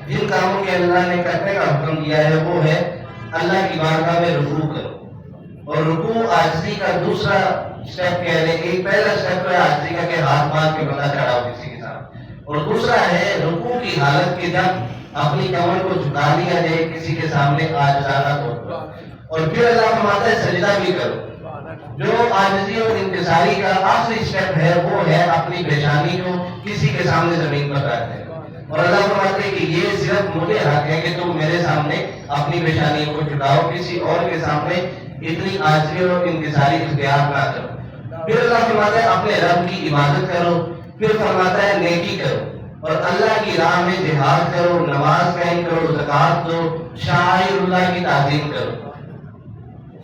جن کاموں کے اللہ نے کرنے کا حکم دیا ہے وہ ہے اللہ کی بارگاہ میں رکوع کرو. اور رکوع عاجزی کا دوسرا اسٹیپ کہہ رہے ہیں. ایک پہلا اسٹیپ ہے عاجزی کا کہ ہاتھ باندھ کے بندہ کھڑا ہو کسی کے ساتھ، اور دوسرا ہے رکوع کی حالت کے جب اپنی کمر کو جھکا لیا جائے کسی کے سامنے عاجزانہ طور پر. اور پھر اللہ فرماتا ہے سجدہ بھی کرو. جو عاجزی اور انکساری کا آخری اسٹیپ ہے وہ ہے اپنی پیشانی کو کسی کے سامنے زمین پر رکھ دیں. اور اللہ فرماتے ہیں کہ یہ صرف مجھے حق ہے کہ تم میرے سامنے اپنی پیشانی کو جھکاؤ، کسی اور کے سامنے اتنی عاجزی اور انکساری اختیار نہ کرو. پھر اللہ فرماتا ہے اپنے رب کی عبادت کرو. پھر فرماتا ہے نیکی کرو اور اللہ کی راہ میں جہاد کرو، نماز قائم کرو، زکوٰۃ دو، شاعر اللہ کی تعظیم کرو.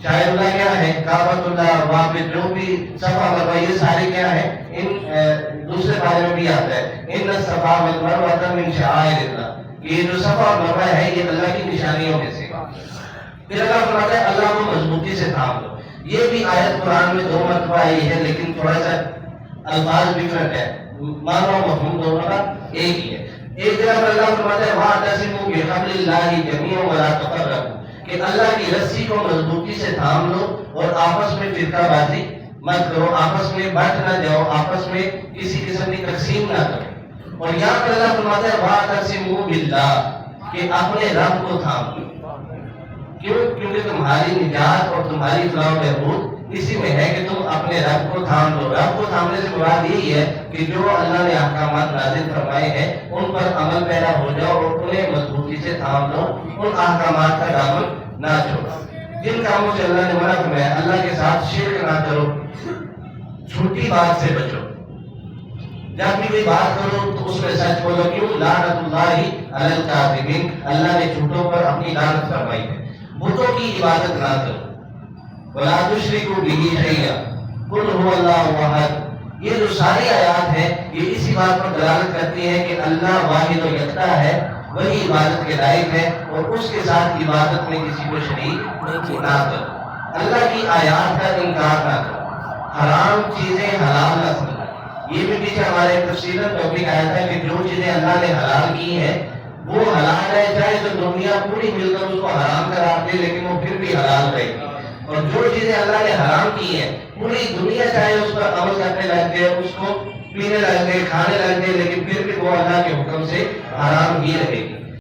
شاعر اللہ کیا ہے؟ کعبۃ اللہ، وہاں پہ جو بھی صفا مروا یہ سارے کیا ہے؟ ان دوسرے بارے میں بھی آتا ہے ان الصفا والمروہ من شعائر اللہ. یہ جو صفا اور مروا ہے یہ اللہ کی نشانیوں میں سے. پھر اللہ فرماتا ہے اللہ کو مضبوطی سے تھام لو. یہ بھی آیت قرآن میں 2 مرتبہ آئی ہے لیکن تھوڑا سا الفاظ ڈفرنٹ ہے، معنی و مفہوم دونوں کا ایک ہی ہے. ایک جگہ پر اللہ فرماتا ہے وَاعْتَصِمُوا بِحَبْلِ اللَّهِ جَمِيعًا وَلَا تَفَرَّقُوا، کہ اللہ کی رسی کو مضبوطی سے تھام لو اور آپس میں فرقہ بازی مت کرو، آپس میں بٹ نہ جاؤ، آپس میں کسی قسم کی تقسیم نہ کرو. اور یہاں پر اللہ فرماتا ہے وَاعْتَصِمُوا بِاللَّهِ، کہ اپنے رب کو تھام لو. کیوں؟ کیونکہ تمہاری نجات اور تمہاری فلاح و بہبود اسی میں ہے کہ تم اپنے رب کو تھام لو. رب کو تھامنے سے مراد یہی ہے کہ جو اللہ نے احکامات نازل فرمائے ہیں ان پر عمل پیرا ہو جاؤ اور انہیں مضبوطی سے تھام لو، ان احکامات کا دامن نہ چھوڑو. جن کاموں سے اللہ نے منع فرمایا، اللہ کے ساتھ شرک نہ کرو، جھوٹی بات سے بچو. جب بھی کوئی بات کرو تو اس میں سچ بولو. کیوں؟ لعنت اللہ علی الکاذبین، اللہ نے جھوٹوں پر اپنی لعنت فرمائی ہے. بتوں کی عبادت نہ کرو. وَلَا تُشْرِكُوا بِهِ شَيْئًا قُلْ هُوَ اللَّهُ أَحَدٌ. یہ جو ساری آیات ہیں یہ اسی بات پر دلالت کرتی ہیں کہ اللہ واحد و یکتا ہے، وہی عبادت کے لائق ہے اور اس کے ساتھ عبادت میں کسی کو شریک نہ کرو. اللہ کی آیات کا انکار نہ کرو، حرام چیزیں حلال نہ سمجھو. یہ بھی پیچھے ہمارے تفصیلاً ٹاپک آیا تھا کہ جو چیزیں اللہ نے حلال کی ہیں وہ حلال ہے، چاہے تو دنیا پوری مل کر اس کو حرام قرار دے لیکن وہ پھر بھی حلال رہے گی. اور جو چیزیں اللہ نے حرام کی ہیں پوری دنیا چاہے اس پر عمل کرنے لگ جائے، اس کو پینے لگ گئے، کھانے لگ گئے، لیکن پھر بھی وہ اللہ کے حکم سے حرام ہی رہے گی.